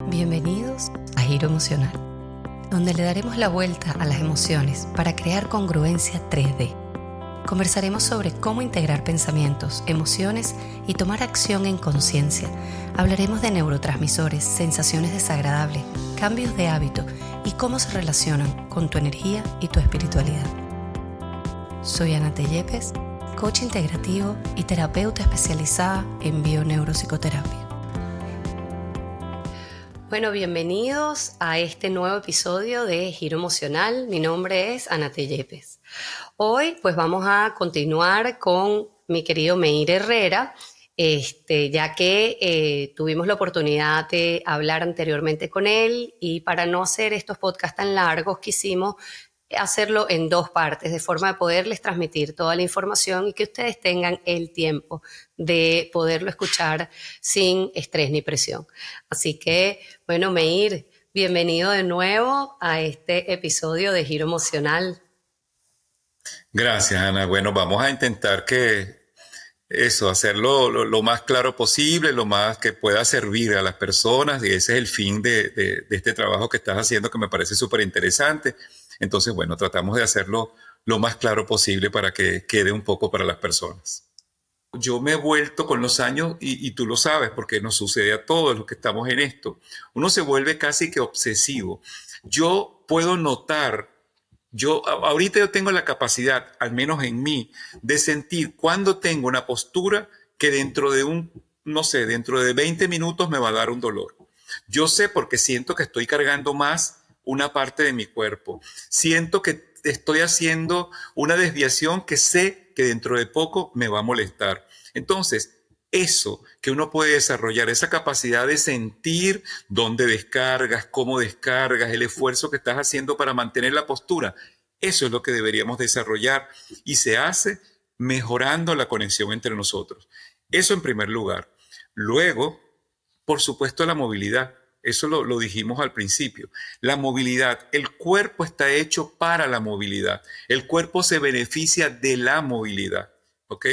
Bienvenidos a Giro Emocional, donde le daremos la vuelta a las emociones para crear congruencia 3D. Conversaremos sobre cómo integrar pensamientos, emociones y tomar acción en conciencia. Hablaremos de neurotransmisores, sensaciones desagradables, cambios de hábito y cómo se relacionan con tu energía y tu espiritualidad. Soy Ana Tellepes, coach integrativo y terapeuta especializada en bioneuropsicoterapia. Bueno, bienvenidos a este nuevo episodio de Giro Emocional. Mi nombre es Ana Tellepes. Hoy pues vamos a continuar con mi querido Meir Herrera, ya que tuvimos la oportunidad de hablar anteriormente con él y para no hacer estos podcasts tan largos quisimos hacerlo en dos partes, de forma de poderles transmitir toda la información y que ustedes tengan el tiempo de poderlo escuchar sin estrés ni presión. Así que, bueno, Meir, bienvenido de nuevo a este episodio de Giro Emocional. Gracias, Ana. Bueno, vamos a intentar hacerlo lo más claro posible, lo más que pueda servir a las personas, y ese es el fin de este trabajo que estás haciendo, que me parece súper interesante. Entonces, bueno, tratamos de hacerlo lo más claro posible para que quede un poco para las personas. Yo me he vuelto con los años, y tú lo sabes, porque nos sucede a todos los que estamos en esto, uno se vuelve casi que obsesivo. Yo puedo notar, ahorita yo tengo la capacidad, al menos en mí, de sentir cuando tengo una postura que dentro de dentro de 20 minutos me va a dar un dolor. Yo sé porque siento que estoy cargando más una parte de mi cuerpo. Siento que estoy haciendo una desviación que sé que dentro de poco me va a molestar. Entonces, eso que uno puede desarrollar, esa capacidad de sentir dónde descargas, cómo descargas, el esfuerzo que estás haciendo para mantener la postura, eso es lo que deberíamos desarrollar y se hace mejorando la conexión entre nosotros. Eso en primer lugar. Luego, por supuesto, la movilidad. Eso lo dijimos al principio. La movilidad. El cuerpo está hecho para la movilidad. El cuerpo se beneficia de la movilidad. ¿Ok?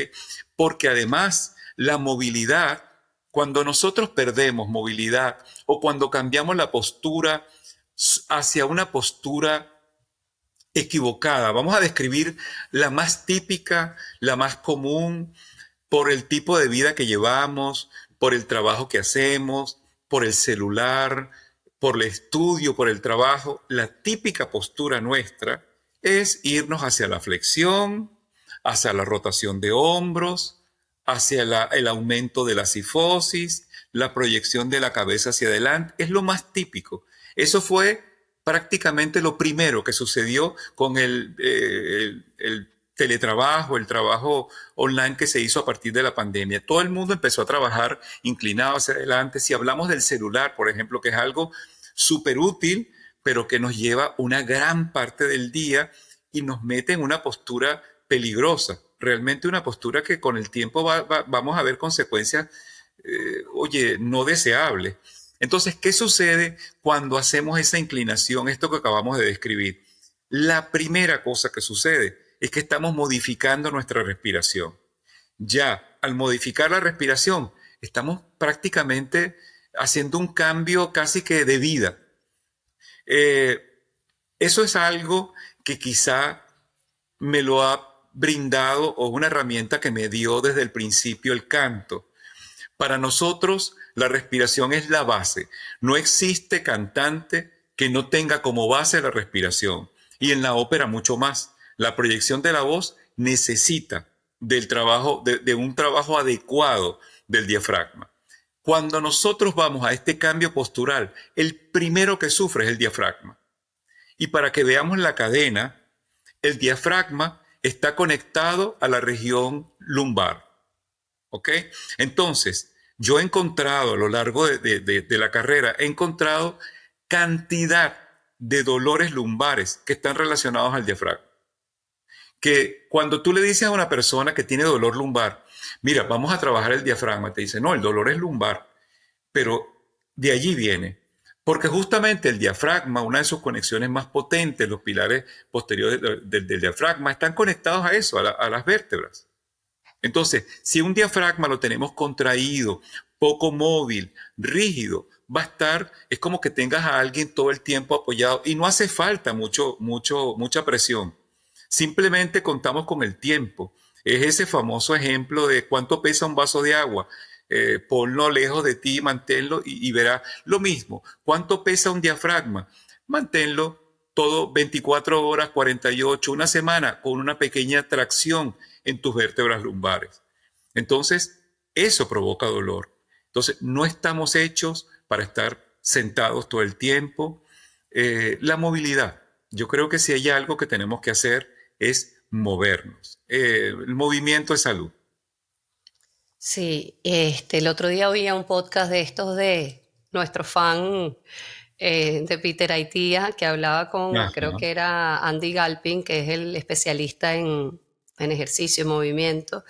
Porque además, la movilidad, cuando nosotros perdemos movilidad o cuando cambiamos la postura hacia una postura equivocada, vamos a describir la más típica, la más común, por el tipo de vida que llevamos, por el trabajo que hacemos, por el celular, por el estudio, por el trabajo. La típica postura nuestra es irnos hacia la flexión, hacia la rotación de hombros, hacia el aumento de la cifosis, la proyección de la cabeza hacia adelante. Es lo más típico. Eso fue prácticamente lo primero que sucedió con el teletrabajo, el trabajo online que se hizo a partir de la pandemia. Todo el mundo empezó a trabajar inclinado hacia adelante. Si hablamos del celular, por ejemplo, que es algo súper útil, pero que nos lleva una gran parte del día y nos mete en una postura peligrosa. Realmente una postura que con el tiempo vamos a ver consecuencias, no deseables. Entonces, ¿qué sucede cuando hacemos esa inclinación, esto que acabamos de describir? La primera cosa que sucede es que estamos modificando nuestra respiración. Ya, al modificar la respiración, estamos prácticamente haciendo un cambio casi que de vida. Eso es algo que quizá me lo ha brindado o una herramienta que me dio desde el principio el canto. Para nosotros, la respiración es la base. No existe cantante que no tenga como base la respiración. Y en la ópera mucho más. La proyección de la voz necesita del trabajo, de un trabajo adecuado del diafragma. Cuando nosotros vamos a este cambio postural, el primero que sufre es el diafragma. Y para que veamos la cadena, el diafragma está conectado a la región lumbar. ¿Ok? Entonces, yo he encontrado a lo largo de la carrera, he encontrado cantidad de dolores lumbares que están relacionados al diafragma. Que cuando tú le dices a una persona que tiene dolor lumbar, mira, vamos a trabajar el diafragma, te dice, no, el dolor es lumbar, pero de allí viene. Porque justamente el diafragma, una de sus conexiones más potentes, los pilares posteriores del diafragma, están conectados a eso, a las vértebras. Entonces, si un diafragma lo tenemos contraído, poco móvil, rígido, va a estar, es como que tengas a alguien todo el tiempo apoyado y no hace falta mucha presión. Simplemente contamos con el tiempo. Es ese famoso ejemplo de cuánto pesa un vaso de agua. Ponlo lejos de ti, manténlo y verás lo mismo. ¿Cuánto pesa un diafragma? Manténlo todo 24 horas, 48, una semana, con una pequeña tracción en tus vértebras lumbares. Entonces, eso provoca dolor. Entonces, no estamos hechos para estar sentados todo el tiempo. La movilidad. Yo creo que si hay algo que tenemos que hacer es movernos. El movimiento es salud. Sí, el otro día oía un podcast de estos de nuestro fan de Peter Aitia, que hablaba con, creo Ajá. que era Andy Galpin, que es el especialista en ejercicio y movimiento,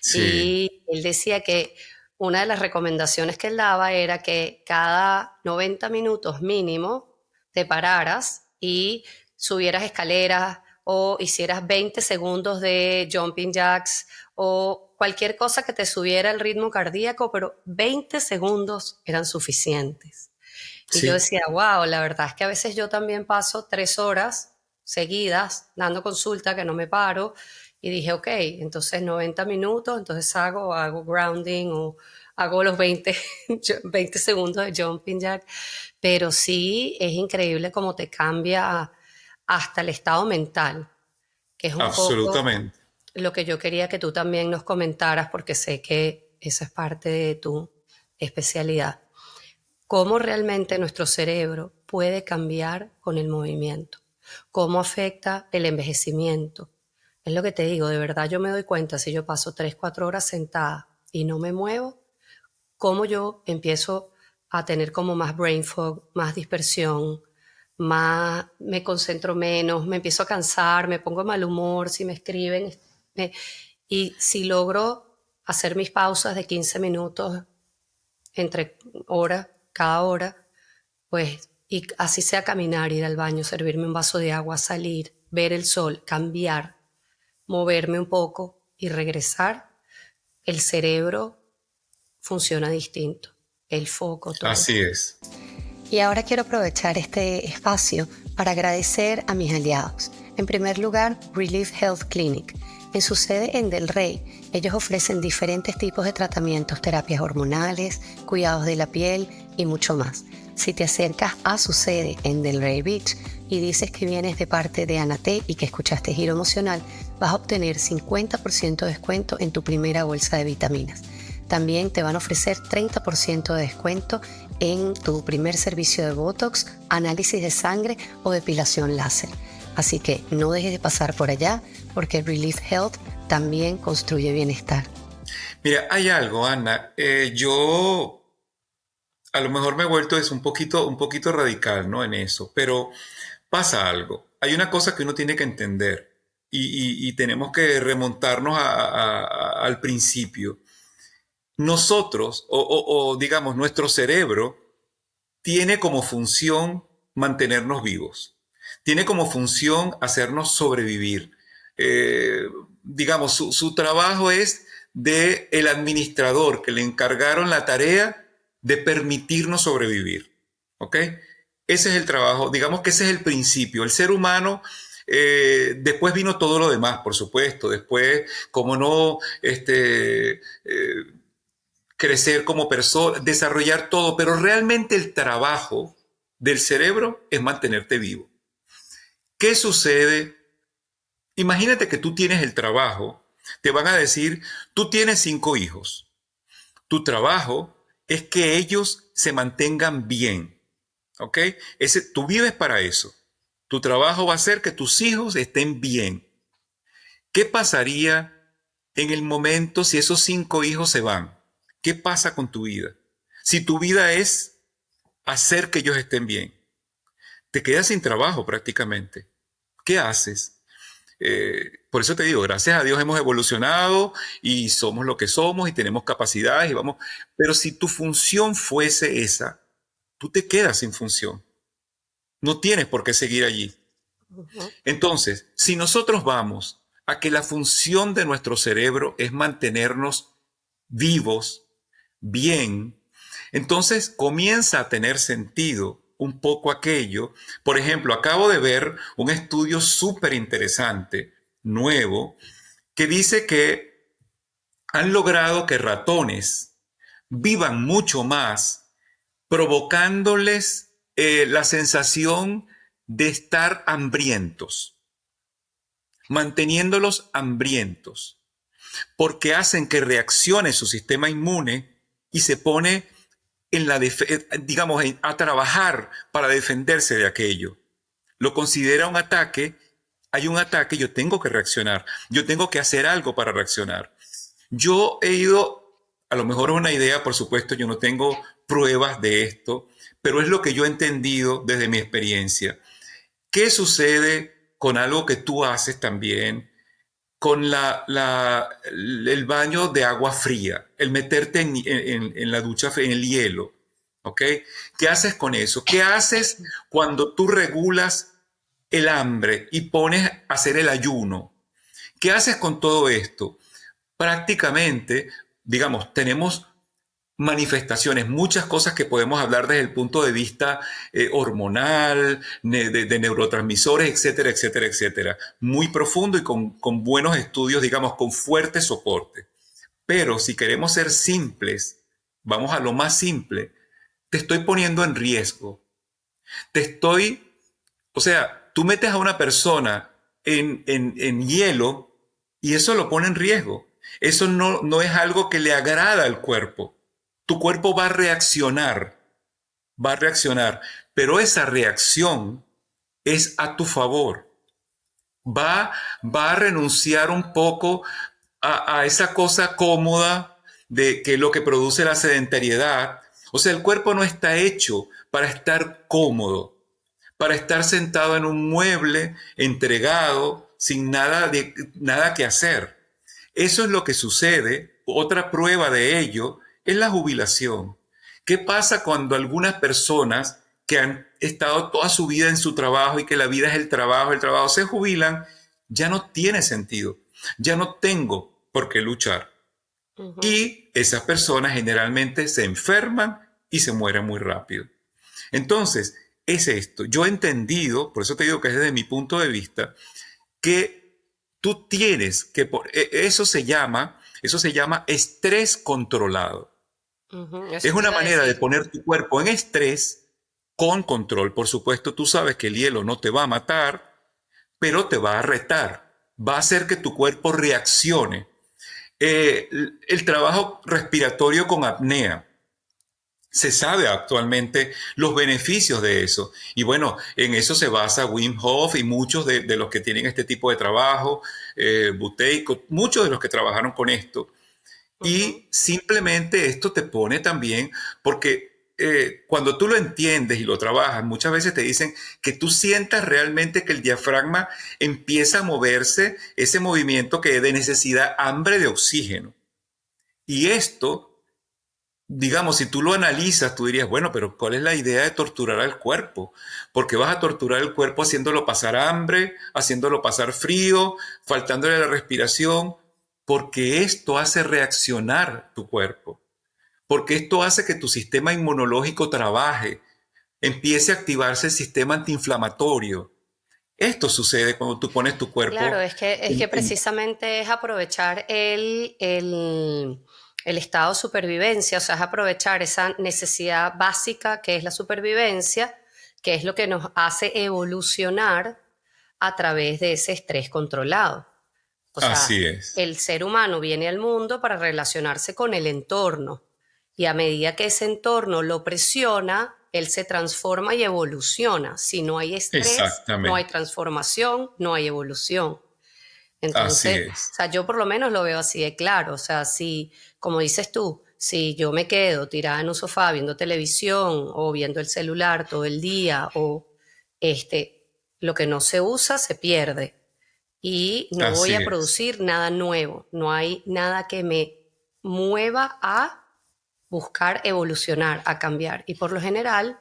Sí, y él decía que una de las recomendaciones que él daba era que cada 90 minutos mínimo te pararas y subieras escaleras o hicieras 20 segundos de jumping jacks o cualquier cosa que te subiera el ritmo cardíaco, pero 20 segundos eran suficientes. Y yo sí, decía, wow, la verdad es que a veces yo también paso 3 horas seguidas dando consulta que no me paro. Y dije, ok, entonces 90 minutos, entonces hago grounding o hago los 20, 20 segundos de jumping jack. Pero sí es increíble cómo te cambia hasta el estado mental, que es un poco absolutamente. lo que yo quería que tú también nos comentaras, porque sé que esa es parte de tu especialidad. Cómo realmente nuestro cerebro puede cambiar con el movimiento, cómo afecta el envejecimiento. Es lo que te digo, de verdad yo me doy cuenta si yo paso 3, 4 horas sentada y no me muevo, cómo yo empiezo a tener como más brain fog, más dispersión, más me concentro menos, me empiezo a cansar, me pongo de mal humor si me escriben. Y si logro hacer mis pausas de 15 minutos entre horas, cada hora, pues, y así sea caminar, ir al baño, servirme un vaso de agua, salir, ver el sol, cambiar, moverme un poco y regresar, el cerebro funciona distinto, el foco, todo. Así es. Y ahora quiero aprovechar este espacio para agradecer a mis aliados. En primer lugar, Relief Health Clinic. En su sede en Del Rey, ellos ofrecen diferentes tipos de tratamientos, terapias hormonales, cuidados de la piel y mucho más. Si te acercas a su sede en Del Rey Beach y dices que vienes de parte de Anate y que escuchaste Giro Emocional, vas a obtener 50% de descuento en tu primera bolsa de vitaminas. También te van a ofrecer 30% de descuento en tu primer servicio de Botox, análisis de sangre o depilación láser. Así que no dejes de pasar por allá porque Relief Health también construye bienestar. Mira, hay algo, Ana. Yo a lo mejor me he vuelto un poquito radical, ¿no? En eso, pero pasa algo. Hay una cosa que uno tiene que entender y tenemos que remontarnos al principio. Nosotros, o digamos, nuestro cerebro tiene como función mantenernos vivos, tiene como función hacernos sobrevivir. Eh, digamos, su trabajo es de el administrador que le encargaron la tarea de permitirnos sobrevivir. ¿Ok? Ese es el trabajo, digamos que ese es el principio. El ser humano, después vino todo lo demás, por supuesto. Después, como no, crecer como persona, desarrollar todo, pero realmente el trabajo del cerebro es mantenerte vivo. ¿Qué sucede? Imagínate que tú tienes el trabajo, te van a decir, tú tienes 5 hijos, tu trabajo es que ellos se mantengan bien, ¿ok? Tú vives para eso. Tu trabajo va a ser que tus hijos estén bien. ¿Qué pasaría en el momento si esos 5 hijos se van? ¿Qué pasa con tu vida? Si tu vida es hacer que ellos estén bien, te quedas sin trabajo prácticamente. ¿Qué haces? Por eso te digo, gracias a Dios hemos evolucionado y somos lo que somos y tenemos capacidades y vamos. Pero si tu función fuese esa, tú te quedas sin función. No tienes por qué seguir allí. Uh-huh. Entonces, si nosotros vamos a que la función de nuestro cerebro es mantenernos vivos, bien, Entonces comienza a tener sentido un poco aquello. Por ejemplo, acabo de ver un estudio súper interesante, nuevo, que dice que han logrado que ratones vivan mucho más, provocándoles la sensación de estar hambrientos, manteniéndolos hambrientos, porque hacen que reaccione su sistema inmune y se pone digamos, a trabajar para defenderse de aquello. Lo considera un ataque, hay un ataque, yo tengo que reaccionar, yo tengo que hacer algo para reaccionar. Yo he ido, a lo mejor es una idea, por supuesto, yo no tengo pruebas de esto, pero es lo que yo he entendido desde mi experiencia. ¿Qué sucede con algo que tú haces también? Con el baño de agua fría, el meterte en la ducha, en el hielo, ¿ok? ¿Qué haces con eso? ¿Qué haces cuando tú regulas el hambre y pones a hacer el ayuno? ¿Qué haces con todo esto? Prácticamente, digamos, tenemos manifestaciones, muchas cosas que podemos hablar desde el punto de vista hormonal, de neurotransmisores, etcétera, etcétera, etcétera. Muy profundo y con buenos estudios, digamos, con fuerte soporte. Pero si queremos ser simples, vamos a lo más simple, te estoy poniendo en riesgo. O sea, tú metes a una persona en hielo y eso lo pone en riesgo. Eso no es algo que le agrada al cuerpo. Tu cuerpo va a reaccionar, pero esa reacción es a tu favor. Va, va a renunciar un poco a esa cosa cómoda de que lo que produce la sedentariedad. O sea, el cuerpo no está hecho para estar cómodo, para estar sentado en un mueble, entregado, sin nada que hacer. Eso es lo que sucede. Otra prueba de ello es la jubilación. ¿Qué pasa cuando algunas personas que han estado toda su vida en su trabajo y que la vida es el trabajo se jubilan? Ya no tiene sentido. Ya no tengo por qué luchar. Y esas personas generalmente se enferman y se mueren muy rápido. Entonces, es esto. Yo he entendido, por eso te digo que es desde mi punto de vista, que tú tienes que, eso se llama estrés controlado. Eso Es te una iba a manera de decir. poner tu cuerpo en estrés con control. Por supuesto, tú sabes que el hielo no te va a matar, pero te va a retar. Va a hacer que tu cuerpo reaccione. El trabajo respiratorio con apnea. Se sabe actualmente los beneficios de eso. Y bueno, en eso se basa Wim Hof y muchos de los que tienen este tipo de trabajo, Buteyko, muchos de los que trabajaron con esto. Ujú. Y simplemente esto te pone también, porque cuando tú lo entiendes y lo trabajas, muchas veces te dicen que tú sientas realmente que el diafragma empieza a moverse, ese movimiento que de necesidad, hambre de oxígeno. Y esto, digamos, si tú lo analizas, tú dirías, bueno, pero ¿cuál es la idea de torturar al cuerpo? Porque vas a torturar el cuerpo haciéndolo pasar hambre, haciéndolo pasar frío, faltándole la respiración, porque esto hace reaccionar tu cuerpo, porque esto hace que tu sistema inmunológico trabaje, empiece a activarse el sistema antiinflamatorio. Esto sucede cuando tú pones tu Claro, cuerpo es que precisamente es aprovechar el estado de supervivencia, o sea, es aprovechar esa necesidad básica que es la supervivencia, que es lo que nos hace evolucionar a través de ese estrés controlado. O sea, así es, el ser humano viene al mundo para relacionarse con el entorno y a medida que ese entorno lo presiona, él se transforma y evoluciona. Si no hay estrés, no hay exactamente, transformación, no hay evolución. así Entonces, o es, sea, yo por lo menos lo veo así de claro. O sea, si, como dices tú, si yo me quedo tirada en un sofá viendo televisión o viendo el celular todo el día o lo que no se usa se pierde y no voy así a es, producir nada nuevo. No hay nada que me mueva a buscar evolucionar, a cambiar. Y por lo general,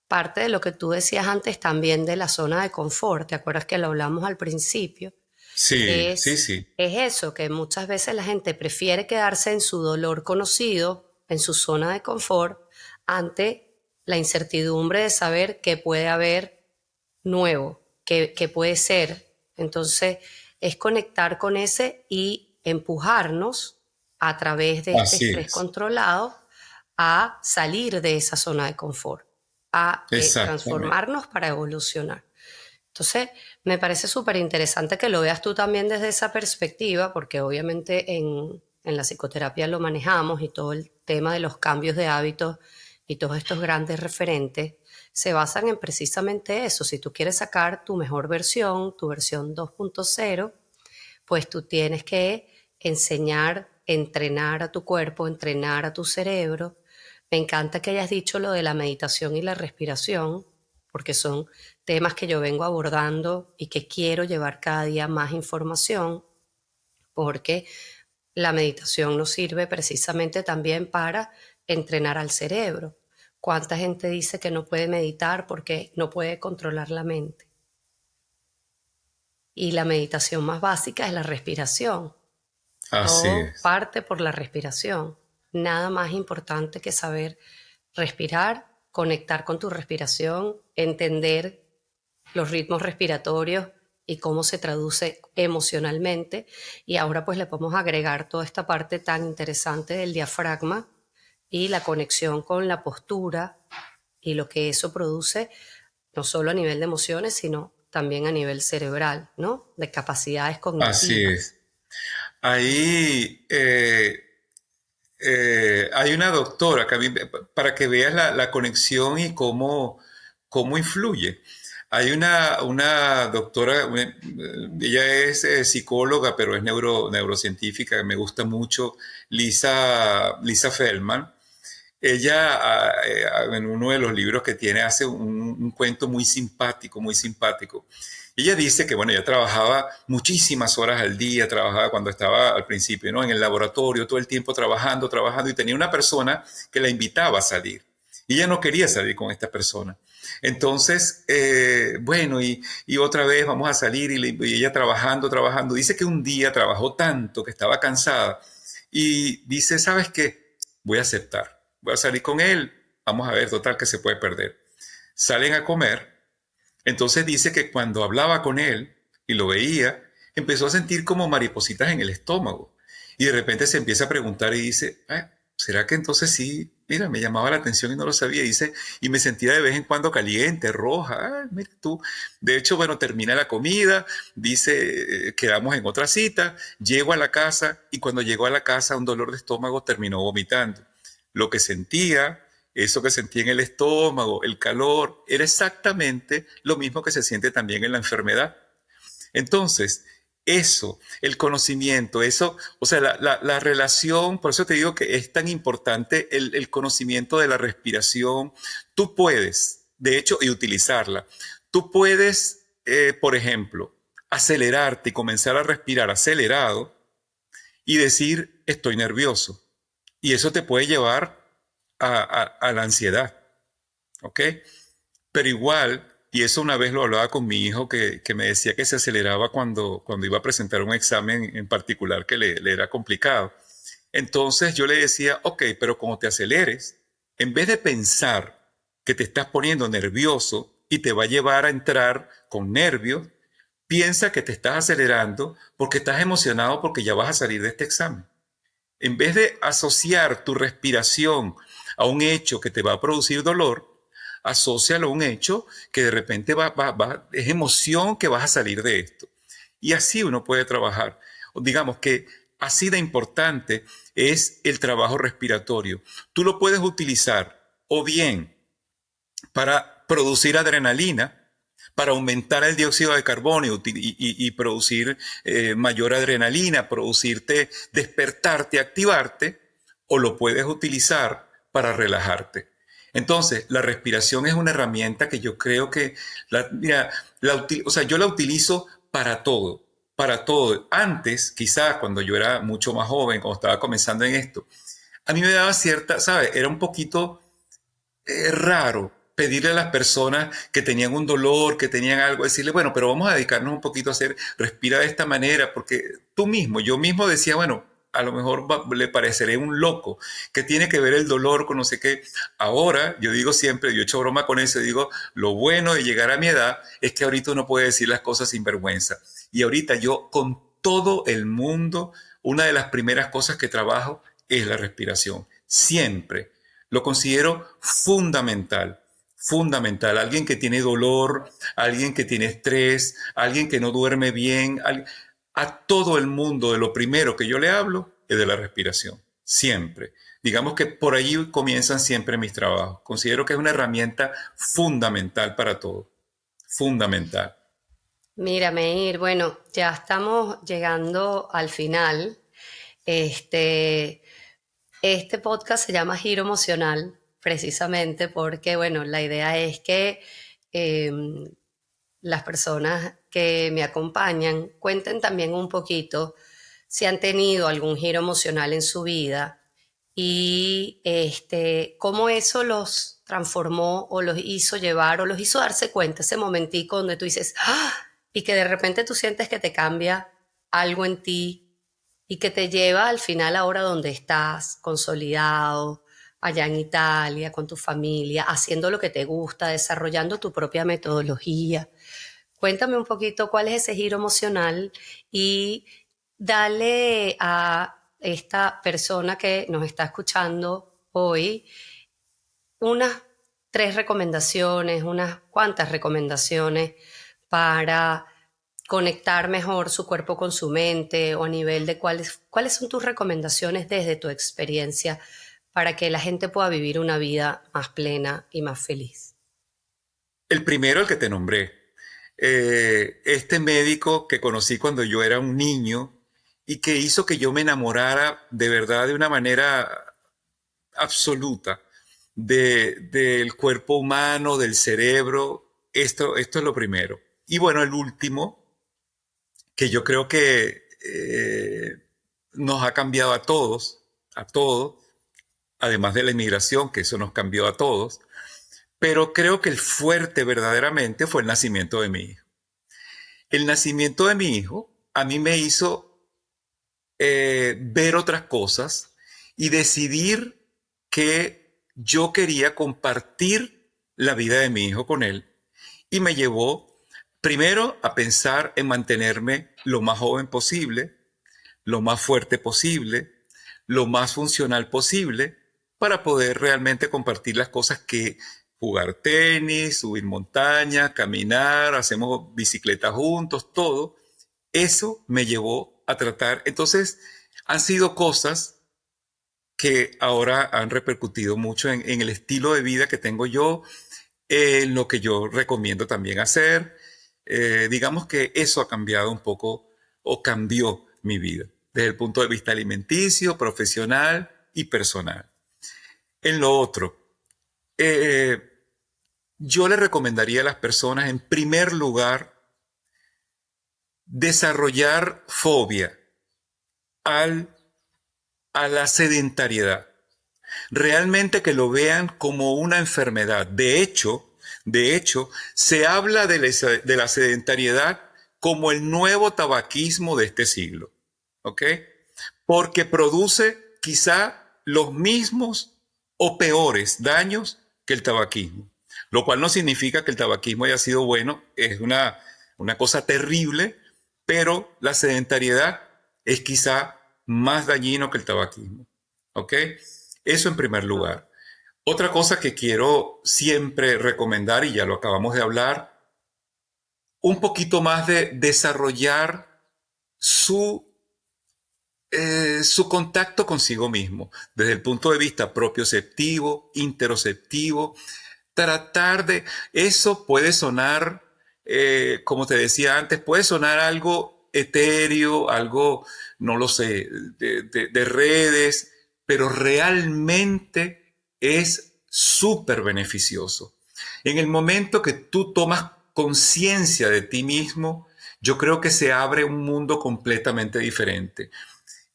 parte de lo que tú decías antes también de la zona de confort, ¿te acuerdas que lo hablamos al principio? sí, sí, Es, sí, es eso, que muchas veces la gente prefiere quedarse en su dolor conocido, en su zona de confort, ante la incertidumbre de saber qué puede haber nuevo, qué puede ser. Entonces, es conectar con ese y empujarnos a través de este Así estrés es, controlado a salir de esa zona de confort, a exactamente. transformarnos para evolucionar. Entonces, me parece súper interesante que lo veas tú también desde esa perspectiva, porque obviamente en la psicoterapia lo manejamos y todo el tema de los cambios de hábitos y todos estos grandes referentes se basan en precisamente eso. Si tú quieres sacar tu mejor versión, tu versión 2.0, pues tú tienes que enseñar, entrenar a tu cuerpo, entrenar a tu cerebro. Me encanta que hayas dicho lo de la meditación y la respiración, porque son temas que yo vengo abordando y que quiero llevar cada día más información, porque la meditación nos sirve precisamente también para entrenar al cerebro. ¿Cuánta gente dice que no puede meditar porque no puede controlar la mente? Y la meditación más básica es la respiración. Así Todo es. parte por la respiración. Nada más importante que saber respirar, conectar con tu respiración, entender los ritmos respiratorios y cómo se traduce emocionalmente. Y ahora pues le podemos agregar toda esta parte tan interesante del diafragma y la conexión con la postura y lo que eso produce, no solo a nivel de emociones, sino también a nivel cerebral, ¿no? De capacidades Así cognitivas. es. Ahí hay una doctora que para que veas la conexión y cómo influye. Hay una doctora, ella es psicóloga, pero es neurocientífica, me gusta mucho, Lisa Feldman. Ella, en uno de los libros que tiene, hace un cuento muy simpático, muy simpático. Ella dice que, bueno, ella trabajaba muchísimas horas al día, trabajaba cuando estaba al principio, ¿no? En el laboratorio, todo el tiempo trabajando, trabajando, y tenía una persona que la invitaba a salir. Y ella no quería salir con esta persona. Entonces, bueno, y otra vez vamos a salir, y ella trabajando, trabajando. Dice que un día trabajó tanto que estaba cansada y dice, ¿sabes qué? Voy a aceptar, voy a salir con él, vamos a ver, total, que se puede perder. Salen a comer, entonces dice que cuando hablaba con él y lo veía, empezó a sentir como maripositas en el estómago. Y de repente se empieza a preguntar y dice, ¿será que entonces sí? Mira, me llamaba la atención y no lo sabía. Dice, y me sentía de vez en cuando caliente, roja. Mira tú. De hecho, bueno, termina la comida, dice, quedamos en otra cita, llego a la casa y cuando llegó a la casa un dolor de estómago terminó vomitando. Lo que sentía, eso que sentía en el estómago, el calor, era exactamente lo mismo que se siente también en la enfermedad. Entonces, eso, el conocimiento, eso, o sea, la relación, por eso te digo que es tan importante el conocimiento de la respiración. Tú puedes, de hecho, y utilizarla. Tú puedes, por ejemplo, acelerarte y comenzar a respirar acelerado y decir, estoy nervioso. Y eso te puede llevar a la ansiedad, ¿ok? Pero igual, y eso una vez lo hablaba con mi hijo que me decía que se aceleraba cuando iba a presentar un examen en particular que le era complicado. Entonces yo le decía, ok, pero cuando te aceleres, en vez de pensar que te estás poniendo nervioso y te va a llevar a entrar con nervios, piensa que te estás acelerando porque estás emocionado porque ya vas a salir de este examen. En vez de asociar tu respiración a un hecho que te va a producir dolor, asócialo a un hecho que de repente es emoción que vas a salir de esto. Y así uno puede trabajar. Digamos que así de importante es el trabajo respiratorio. Tú lo puedes utilizar o bien para producir adrenalina, para aumentar el dióxido de carbono y producir mayor adrenalina, producirte, despertarte, activarte, o lo puedes utilizar para relajarte. Entonces, la respiración es una herramienta que yo creo que, mira, o sea, yo la utilizo para todo, para todo. Antes, quizás cuando yo era mucho más joven, cuando estaba comenzando en esto, a mí me daba cierta, ¿sabes? Era un poquito raro pedirle a las personas que tenían un dolor, que tenían algo, decirle, bueno, pero vamos a dedicarnos un poquito a hacer, respira de esta manera, porque tú mismo, yo mismo decía, bueno, a lo mejor le pareceré un loco, que tiene que ver el dolor con no sé qué. Ahora, yo digo siempre, yo he hecho broma con eso, digo, lo bueno de llegar a mi edad es que ahorita uno puede decir las cosas sin vergüenza. Y ahorita yo con todo el mundo, una de las primeras cosas que trabajo es la respiración. Siempre. Lo considero fundamental. Fundamental. Alguien que tiene dolor, alguien que tiene estrés, alguien que no duerme bien, a todo el mundo de lo primero que yo le hablo es de la respiración. Siempre. Digamos que por allí comienzan siempre mis trabajos. Considero que es una herramienta fundamental para todo. Fundamental. Mira, Meir, bueno, ya estamos llegando al final. Este, este podcast se llama Giro Emocional, precisamente porque, bueno, la idea es que eh, las personas que me acompañan cuenten también un poquito si han tenido algún giro emocional en su vida y cómo eso los transformó o los hizo llevar o los hizo darse cuenta, ese momentico donde tú dices, ¡ah! Y que de repente tú sientes que te cambia algo en ti y que te lleva al final ahora donde estás, consolidado, allá en Italia, con tu familia, haciendo lo que te gusta, desarrollando tu propia metodología. Cuéntame un poquito cuál es ese giro emocional y dale a esta persona que nos está escuchando hoy unas 3 recomendaciones, unas cuantas recomendaciones para conectar mejor su cuerpo con su mente o a nivel de cuáles son tus recomendaciones desde tu experiencia para que la gente pueda vivir una vida más plena y más feliz. El primero, el que te nombré. Este médico que conocí cuando yo era un niño y que hizo que yo me enamorara de verdad de una manera absoluta del cuerpo humano, del cerebro. Esto es lo primero. Y bueno, el último, que yo creo que nos ha cambiado a todos, además de la inmigración, que eso nos cambió a todos, pero creo que el fuerte verdaderamente fue el nacimiento de mi hijo. El nacimiento de mi hijo a mí me hizo ver otras cosas y decidir que yo quería compartir la vida de mi hijo con él. Y me llevó primero a pensar en mantenerme lo más joven posible, lo más fuerte posible, lo más funcional posible, para poder realmente compartir las cosas que jugar tenis, subir montaña, caminar, hacemos bicicleta juntos, todo. Eso me llevó a tratar. Entonces, han sido cosas que ahora han repercutido mucho en el estilo de vida que tengo yo, en lo que yo recomiendo también hacer. Digamos que eso ha cambiado un poco o cambió mi vida desde el punto de vista alimenticio, profesional y personal. En lo otro, yo le recomendaría a las personas, en primer lugar, desarrollar fobia al, a la sedentariedad. Realmente que lo vean como una enfermedad. De hecho, se habla de la sedentariedad como el nuevo tabaquismo de este siglo. ¿Ok? Porque produce quizá los mismos o peores daños que el tabaquismo. Lo cual no significa que el tabaquismo haya sido bueno, es una cosa terrible, pero la sedentariedad es quizá más dañino que el tabaquismo. ¿Ok? Eso en primer lugar. Otra cosa que quiero siempre recomendar, y ya lo acabamos de hablar, un poquito más de desarrollar su contacto consigo mismo, desde el punto de vista propioceptivo, interoceptivo, tratar de... Eso puede sonar, como te decía antes, puede sonar algo etéreo, algo, no lo sé, de redes, pero realmente es súper beneficioso. En el momento que tú tomas conciencia de ti mismo, yo creo que se abre un mundo completamente diferente.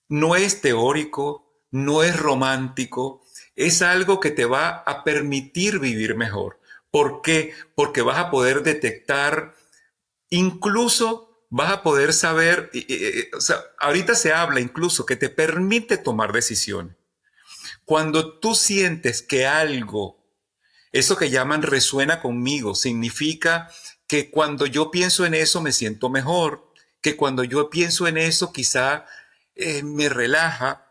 No es teórico, no es romántico, es algo que te va a permitir vivir mejor. ¿Por qué? Porque vas a poder detectar, incluso vas a poder saber, o sea, ahorita se habla incluso que te permite tomar decisiones. Cuando tú sientes que algo, eso que llaman resuena conmigo, significa que cuando yo pienso en eso me siento mejor, que cuando yo pienso en eso quizá me relaja.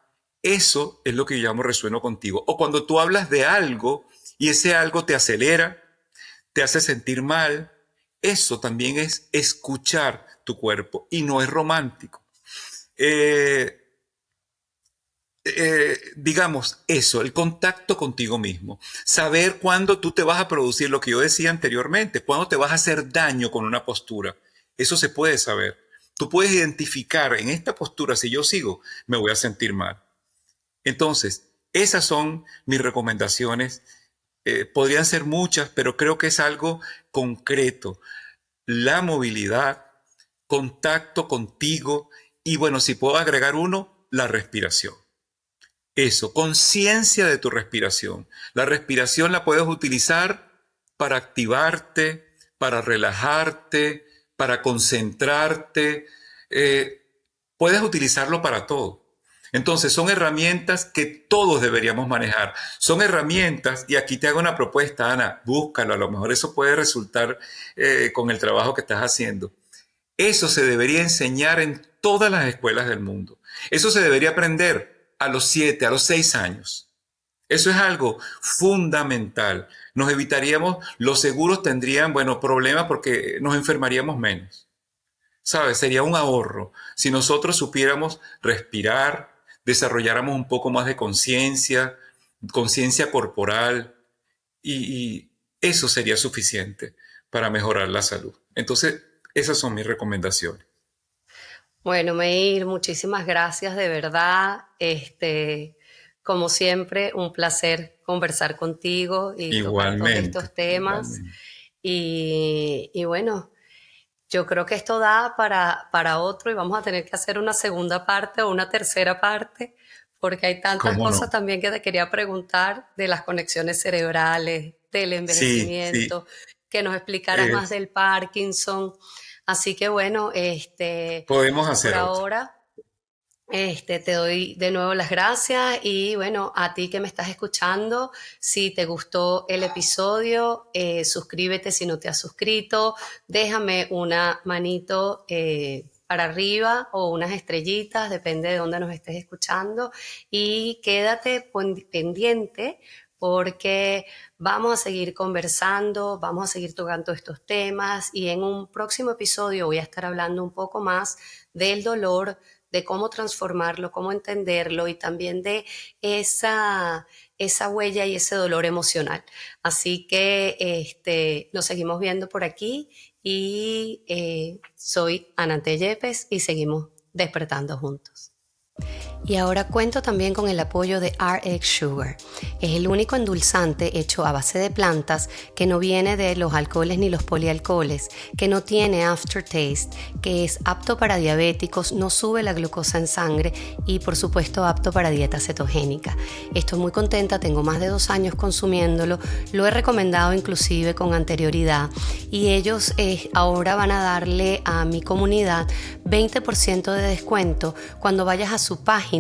Eso es lo que yo llamo resueno contigo. O cuando tú hablas de algo y ese algo te acelera, te hace sentir mal, eso también es escuchar tu cuerpo y no es romántico. Digamos eso, el contacto contigo mismo, saber cuándo tú te vas a producir lo que yo decía anteriormente, cuándo te vas a hacer daño con una postura, eso se puede saber. Tú puedes identificar en esta postura, si yo sigo, me voy a sentir mal. Entonces, esas son mis recomendaciones. Podrían ser muchas, pero creo que es algo concreto. La movilidad, contacto contigo y bueno, si puedo agregar uno, la respiración. Eso, conciencia de tu respiración. La respiración la puedes utilizar para activarte, para relajarte, para concentrarte. Puedes utilizarlo para todo. Entonces, son herramientas que todos deberíamos manejar. Son herramientas, y aquí te hago una propuesta, Ana, búscalo, a lo mejor eso puede resultar con el trabajo que estás haciendo. Eso se debería enseñar en todas las escuelas del mundo. Eso se debería aprender a los 7, a los 6 años. Eso es algo fundamental. Nos evitaríamos, los seguros tendrían, bueno, problemas porque nos enfermaríamos menos. ¿Sabes? Sería un ahorro. Si nosotros supiéramos respirar, desarrolláramos un poco más de conciencia, conciencia corporal, y eso sería suficiente para mejorar la salud. Entonces, esas son mis recomendaciones. Bueno, Meir, muchísimas gracias de verdad. Como siempre, un placer conversar contigo y tocar todos Igualmente, estos temas. igualmente. Y bueno, yo creo que esto da para otro y vamos a tener que hacer una segunda parte o una tercera parte, porque hay tantas ¿Cómo cosas no? también que te quería preguntar de las conexiones cerebrales, del Sí, sí. envejecimiento, que nos explicaras más Es, del Parkinson. Así que bueno, podemos por hacer otra. ahora te doy de nuevo las gracias y bueno, a ti que me estás escuchando, si te gustó el episodio, suscríbete si no te has suscrito, déjame una manito para arriba o unas estrellitas, depende de dónde nos estés escuchando y quédate pendiente porque vamos a seguir conversando, vamos a seguir tocando estos temas y en un próximo episodio voy a estar hablando un poco más del dolor, de cómo transformarlo, cómo entenderlo y también de esa huella y ese dolor emocional. Así que nos seguimos viendo por aquí y soy Ana Yepes y seguimos despertando juntos. Y ahora cuento también con el apoyo de RX Sugar. Es el único endulzante hecho a base de plantas que no viene de los alcoholes ni los polialcoholes, que no tiene aftertaste, que es apto para diabéticos, no sube la glucosa en sangre y por supuesto apto para dieta cetogénica. Estoy muy contenta, tengo más de 2 años consumiéndolo, lo he recomendado inclusive con anterioridad y ellos ahora van a darle a mi comunidad 20% de descuento cuando vayas a su página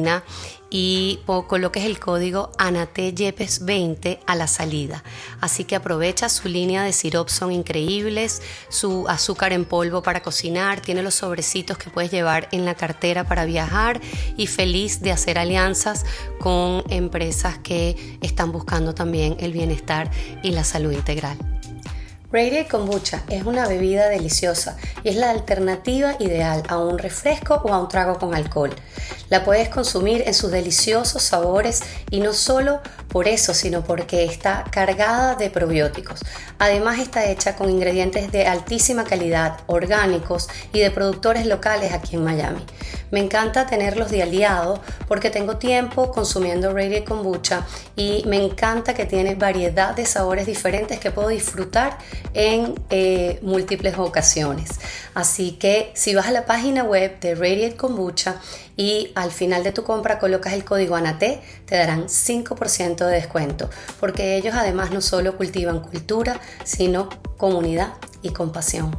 y coloques el código AnaTYepes20 a la salida. Así que aprovecha, su línea de sirops son increíbles, su azúcar en polvo para cocinar, tiene los sobrecitos que puedes llevar en la cartera para viajar y feliz de hacer alianzas con empresas que están buscando también el bienestar y la salud integral. Radiate Kombucha es una bebida deliciosa y es la alternativa ideal a un refresco o a un trago con alcohol. La puedes consumir en sus deliciosos sabores y no solo por eso, sino porque está cargada de probióticos. Además está hecha con ingredientes de altísima calidad, orgánicos y de productores locales aquí en Miami. Me encanta tenerlos de aliado porque tengo tiempo consumiendo Radiate Kombucha y me encanta que tiene variedad de sabores diferentes que puedo disfrutar en múltiples ocasiones. Así que si vas a la página web de Radiate Kombucha y al final de tu compra colocas el código ANAT, te darán 5% de descuento, porque ellos además no solo cultivan cultura, sino comunidad y compasión.